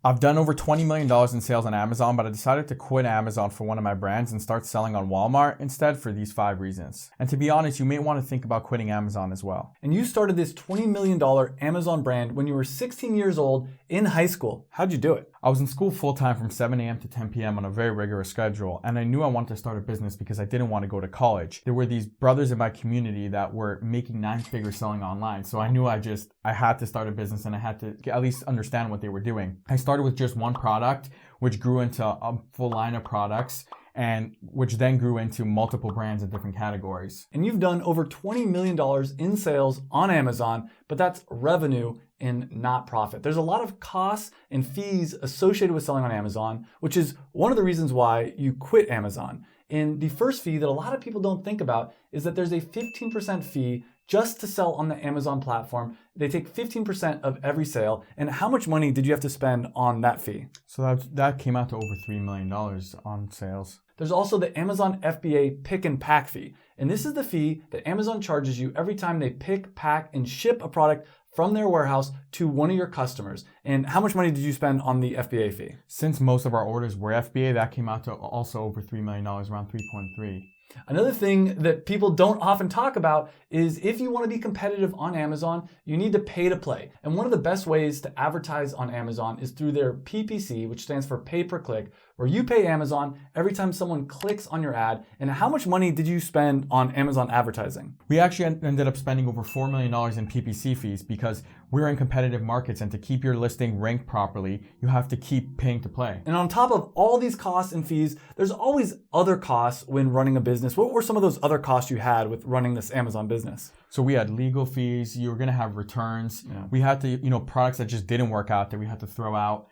I've done over $20 million in sales on Amazon, but I decided to quit Amazon for one of my brands and start selling on Walmart instead for these 5 reasons. And to be honest, you may want to think about quitting Amazon as well. And you started this $20 million Amazon brand when you were 16 years old in high school. How'd you do it? I was in school full-time from 7 a.m. to 10 p.m. on a very rigorous schedule, and I knew I wanted to start a business because I didn't want to go to college. There were these brothers in my community that were making 9 figures selling online, so I knew I had to start a business and I had to at least understand what they were doing. I started with just one product, which grew into a full line of products, and which then grew into multiple brands in different categories. And you've done over $20 million in sales on Amazon, but that's revenue and not profit. There's a lot of costs and fees associated with selling on Amazon, which is one of the reasons why you quit Amazon. And the first fee that a lot of people don't think about is that there's a 15% fee just to sell on the Amazon platform. They take 15% of every sale. And how much money did you have to spend on that fee? So that came out to over $3 million on sales. There's also the Amazon FBA pick and pack fee. And this is the fee that Amazon charges you every time they pick, pack, and ship a product from their warehouse to one of your customers. And how much money did you spend on the FBA fee? Since most of our orders were FBA, that came out to also over $3 million, around 3.3. Another thing that people don't often talk about is if you want to be competitive on Amazon, you need to pay to play. And one of the best ways to advertise on Amazon is through their PPC, which stands for pay per click, where you pay Amazon every time someone clicks on your ad. And how much money did you spend on Amazon advertising? We actually ended up spending over $4 million in PPC fees because we're in competitive markets, and to keep your listing ranked properly, you have to keep paying to play. And on top of all these costs and fees, there's always other costs when running a business. What were some of those other costs you had with running this Amazon business? So we had legal fees, you were gonna have returns. Yeah. We had to, products that just didn't work out that we had to throw out.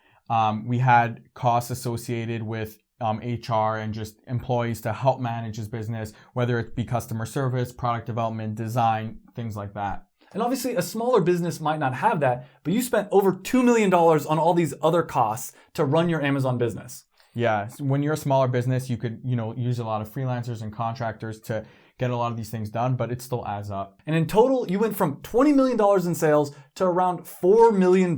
We had costs associated with HR and just employees to help manage his business, whether it be customer service, product development, design, things like that. And obviously a smaller business might not have that, but you spent over $2 million on all these other costs to run your Amazon business. Yeah, when you're a smaller business, you could, use a lot of freelancers and contractors to get a lot of these things done, but it still adds up. And in total, you went from $20 million in sales to around $4 million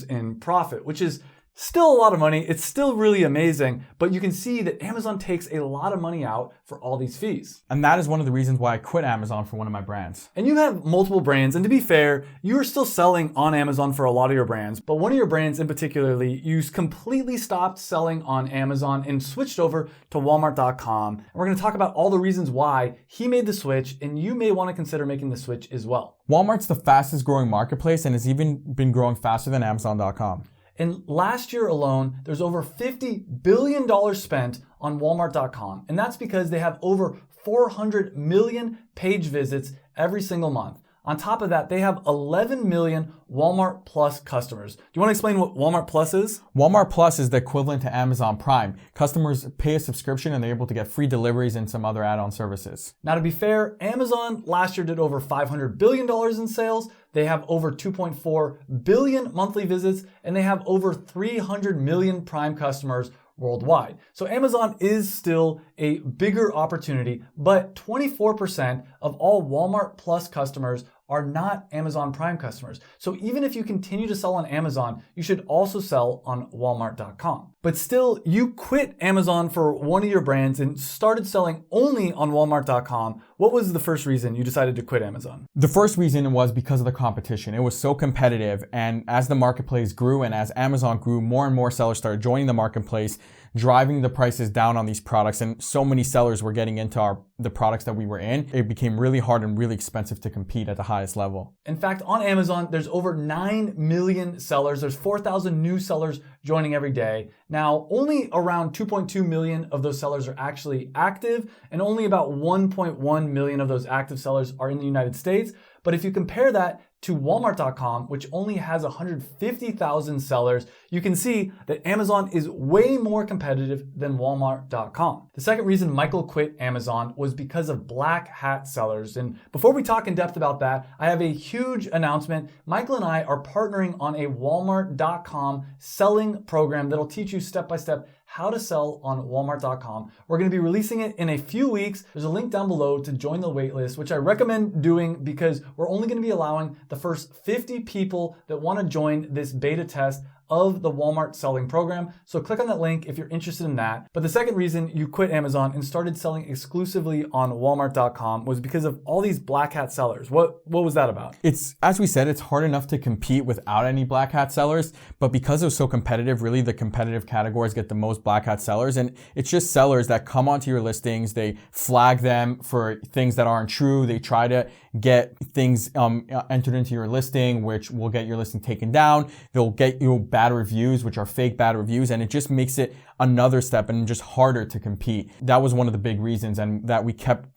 in profit, which is still a lot of money. It's still really amazing, but you can see that Amazon takes a lot of money out for all these fees. And that is one of the reasons why I quit Amazon for one of my brands. And you have multiple brands, and to be fair, you are still selling on Amazon for a lot of your brands, but one of your brands in particularly, you completely stopped selling on Amazon and switched over to Walmart.com. And we're gonna talk about all the reasons why he made the switch, and you may wanna consider making the switch as well. Walmart's the fastest growing marketplace and has even been growing faster than Amazon.com. And last year alone, there's over $50 billion spent on Walmart.com. And that's because they have over 400 million page visits every single month. On top of that, they have 11 million Walmart Plus customers. Do you want to explain what Walmart Plus is? Walmart Plus is the equivalent to Amazon Prime. Customers pay a subscription and they're able to get free deliveries and some other add-on services. Now, to be fair, Amazon last year did over $500 billion in sales. They have over 2.4 billion monthly visits, and they have over 300 million Prime customers worldwide. So Amazon is still a bigger opportunity, but 24% of all Walmart Plus customers are not Amazon Prime customers. So even if you continue to sell on Amazon, you should also sell on Walmart.com. But still, you quit Amazon for one of your brands and started selling only on Walmart.com. What was the first reason you decided to quit Amazon? The first reason was because of the competition. It was so competitive, and as the marketplace grew and as Amazon grew, more and more sellers started joining the marketplace, driving the prices down on these products, and so many sellers were getting into the products that we were in. It became really hard and really expensive to compete at the highest level. In fact, on Amazon, there's over 9 million sellers. There's 4,000 new sellers joining every day. Now, only around 2.2 million of those sellers are actually active, and only about 1.1 million of those active sellers are in the United States. But if you compare that to Walmart.com, which only has 150,000 sellers, you can see that Amazon is way more competitive than Walmart.com. The second reason Michael quit Amazon was because of black hat sellers. And before we talk in depth about that, I have a huge announcement. Michael and I are partnering on a Walmart.com selling program that'll teach you step-by-step how to sell on Walmart.com. We're going to be releasing it in a few weeks. There's a link down below to join the waitlist, which I recommend doing because we're only going to be allowing the first 50 people that want to join this beta test of the Walmart selling program. So click on that link if you're interested in that. But the second reason you quit Amazon and started selling exclusively on Walmart.com was because of all these black hat sellers. What was that about? It's, as we said, it's hard enough to compete without any black hat sellers, but because it's so competitive, really the competitive categories get the most black hat sellers. And it's just sellers that come onto your listings, they flag them for things that aren't true, they try to get things entered into your listing, which will get your listing taken down. They'll get you bad reviews, which are fake bad reviews, and it just makes it another step and just harder to compete. That was one of the big reasons, and that we kept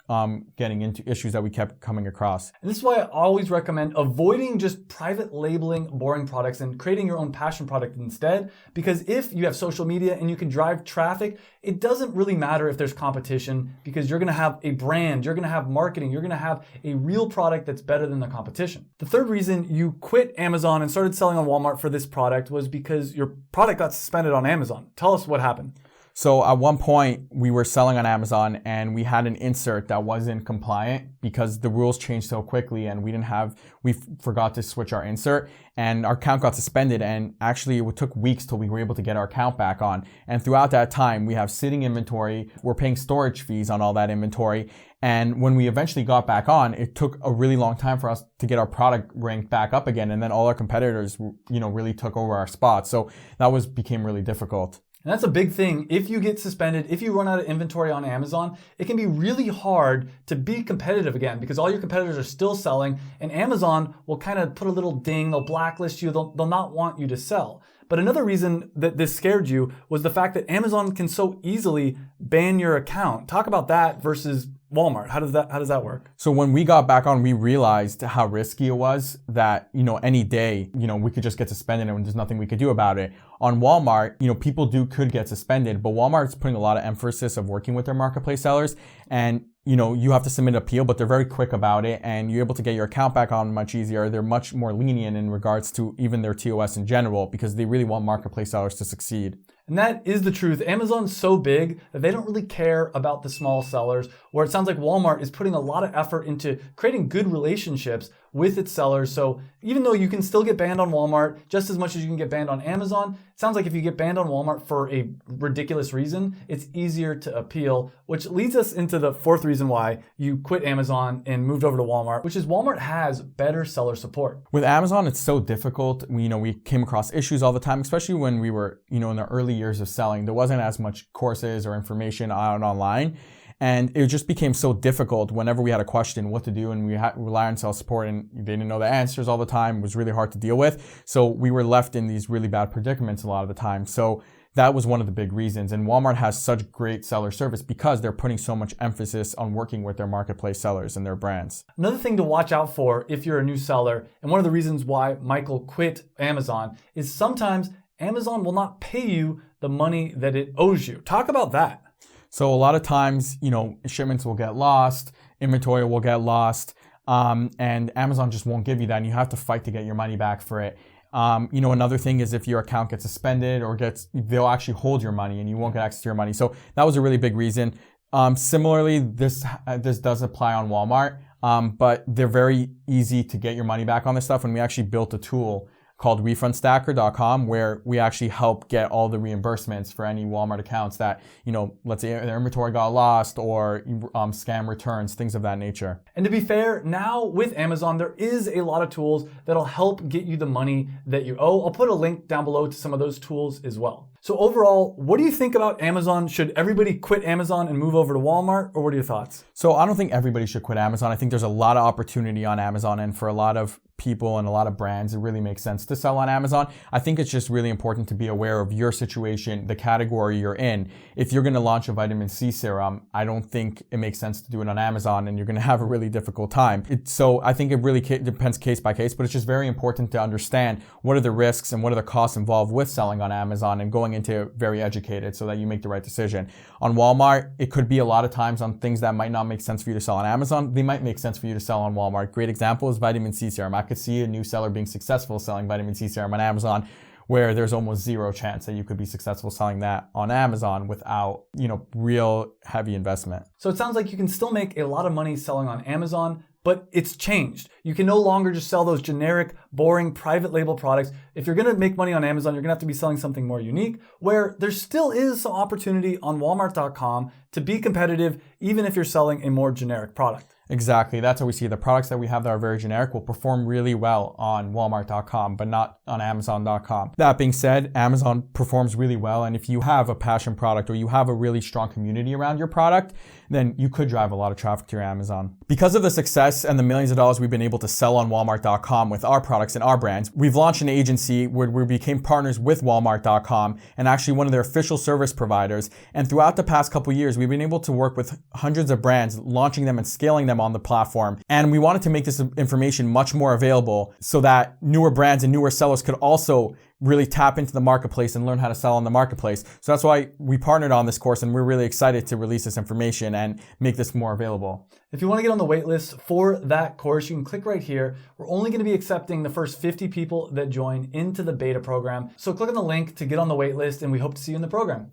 getting into issues that we kept coming across. And this is why I always recommend avoiding just private labeling boring products and creating your own passion product instead, because if you have social media and you can drive traffic, it doesn't really matter if there's competition, because you're going to have a brand, you're going to have marketing, you're going to have a real product that's better than the competition. The third reason you quit Amazon and started selling on Walmart for this product was because your product got suspended on Amazon. Tell us what happened. So at one point we were selling on Amazon and we had an insert that wasn't compliant because the rules changed so quickly and we forgot to switch our insert and our account got suspended, and actually it took weeks till we were able to get our account back on. And throughout that time we have sitting inventory, we're paying storage fees on all that inventory. And when we eventually got back on, it took a really long time for us to get our product ranked back up again. And then all our competitors, really took over our spot. So that became really difficult. And that's a big thing. If you get suspended, if you run out of inventory on Amazon, it can be really hard to be competitive again because all your competitors are still selling, and Amazon will kind of put a little ding, they'll blacklist you, they'll not want you to sell. But another reason that this scared you was the fact that Amazon can so easily ban your account. Talk about that versus Walmart. How does that work? So when we got back on, we realized how risky it was that, any day, we could just get suspended and there's nothing we could do about it. On Walmart, people could get suspended, but Walmart's putting a lot of emphasis of working with their marketplace sellers, and you have to submit an appeal, but they're very quick about it and you're able to get your account back on much easier. They're much more lenient in regards to even their TOS in general because they really want marketplace sellers to succeed. And that is the truth. Amazon's so big that they don't really care about the small sellers, where it sounds like Walmart is putting a lot of effort into creating good relationships with its sellers. So even though you can still get banned on Walmart just as much as you can get banned on Amazon, it sounds like if you get banned on Walmart for a ridiculous reason, it's easier to appeal, which leads us into the fourth reason why you quit Amazon and moved over to Walmart, which is Walmart has better seller support. With Amazon, it's so difficult. We came across issues all the time, especially when we were, in the early years of selling. There wasn't as much courses or information out online. And it just became so difficult whenever we had a question what to do, and we had to rely on sales support and they didn't know the answers all the time. It was really hard to deal with. So we were left in these really bad predicaments a lot of the time. So that was one of the big reasons. And Walmart has such great seller service because they're putting so much emphasis on working with their marketplace sellers and their brands. Another thing to watch out for if you're a new seller, and one of the reasons why Michael quit Amazon, is sometimes Amazon will not pay you the money that it owes you. Talk about that. So a lot of times, shipments will get lost, inventory will get lost, and Amazon just won't give you that, and you have to fight to get your money back for it. Another thing is if your account gets suspended or they'll actually hold your money and you won't get access to your money. So that was a really big reason. Similarly, this does apply on Walmart, but they're very easy to get your money back on this stuff, and we actually built a tool called refundstacker.com, where we actually help get all the reimbursements for any Walmart accounts that, let's say their inventory got lost or scam returns, things of that nature. And to be fair, now with Amazon, there is a lot of tools that'll help get you the money that you owe. I'll put a link down below to some of those tools as well. So overall, what do you think about Amazon? Should everybody quit Amazon and move over to Walmart, or what are your thoughts? So I don't think everybody should quit Amazon. I think there's a lot of opportunity on Amazon, and for a lot of people and a lot of brands, it really makes sense to sell on Amazon. I think it's just really important to be aware of your situation, the category you're in. If you're going to launch a vitamin C serum, I don't think it makes sense to do it on Amazon, and you're going to have a really difficult time. So I think it really depends case by case, but it's just very important to understand what are the risks and what are the costs involved with selling on Amazon and going into very educated so that you make the right decision. On Walmart, it could be a lot of times on things that might not make sense for you to sell on Amazon. They might make sense for you to sell on Walmart. Great example is vitamin C serum. I could see a new seller being successful selling vitamin C serum on Amazon, where there's almost zero chance that you could be successful selling that on Amazon without, real heavy investment. So it sounds like you can still make a lot of money selling on Amazon, but it's changed. You can no longer just sell those generic, boring, private label products. If you're gonna make money on Amazon, you're gonna have to be selling something more unique, where there still is some opportunity on Walmart.com to be competitive, even if you're selling a more generic product. Exactly. That's how we see the products that we have that are very generic will perform really well on Walmart.com, but not on Amazon.com. That being said, Amazon performs really well. And if you have a passion product or you have a really strong community around your product, then you could drive a lot of traffic to your Amazon. Because of the success and the millions of dollars we've been able to sell on Walmart.com with our products and our brands, we've launched an agency where we became partners with Walmart.com and actually one of their official service providers. And throughout the past couple years, we've been able to work with hundreds of brands, launching them and scaling them on the platform. And we wanted to make this information much more available so that newer brands and newer sellers could also really tap into the marketplace and learn how to sell on the marketplace. So that's why we partnered on this course, and we're really excited to release this information and make this more available. If you want to get on the wait list for that course, you can click right here. We're only going to be accepting the first 50 people that join into the beta program. So click on the link to get on the wait list, and we hope to see you in the program.